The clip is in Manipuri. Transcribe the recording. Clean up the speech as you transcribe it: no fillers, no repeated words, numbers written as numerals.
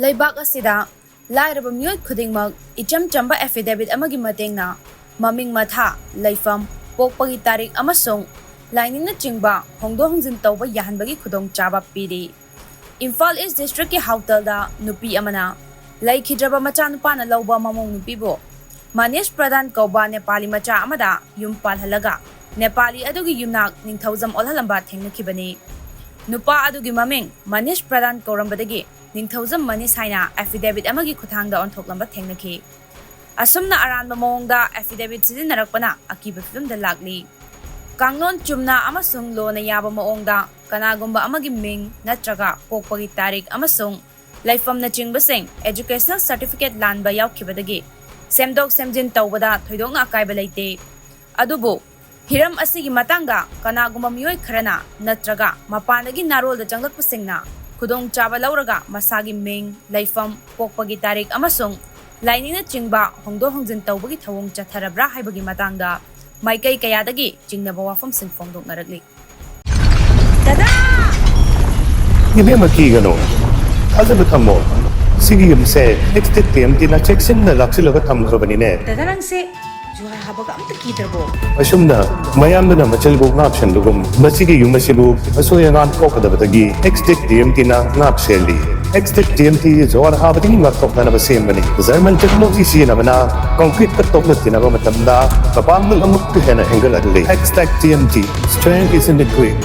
Leibak asida lairaba miyoi khudingmak icham chamba affidavit amagi matengna Maming-Matha Leifam pokpagi tarik amasung Lainingna chingba Hongjin tauba Yahanbagi Khudongchaba Piri Imphal East District ki hautalda nupi amana laikhidraba macha nupana lauba mamong nupibo Manish Pradhan kauba Nepali macha amada yumpal halaga Nepali adugi yumnak ningthauzam olhalamba thengnakhibani Nupa adugi maming Manish Pradhan kaurambadagi ningthauzam Manish haina affidavit amagi khuthangda onthoklamaba thengnakhi Asumna aranba mawongda affidavit sizinnarakpana akiba fidumda lagli Kanglon chumna amasung lona yaba mawongda kanagumba amagi ming natraga pokpagi tarik amasung Leifam na chingbasing educational certificate lanba yawkhibadagi semdok semjin tawbada thoidokna akaiba leite adubu hiram asigi matanga kanagumba miyoi kharana natraga mapandagi narolda changlakpasingna Khudongchaba lauraga masagi ming Leifam pokpagi tarik amasung Lainingna chingba Hongdok Hongjin tawbagi thawong chatharabra haibagi matangda maikai kayadagi chingnaba wafamsing fongdoknaragli Dada Ibema kigano Azaba thammo Sigi yumse next TMT na checksin na laksilaga thamkhrabani ne Dada nangse juhar habaga amta kidrabo Asumna mayamna machalbu ngapshan dugum masigi yumasibu asoyangan kokadabadagi next TMT na ngapseli next TMT jor habadi ngakokna basembani German technology sinamana concrete katokna tinaba matamda kapangul amuk hena hengaladli next TMT strength is in the quick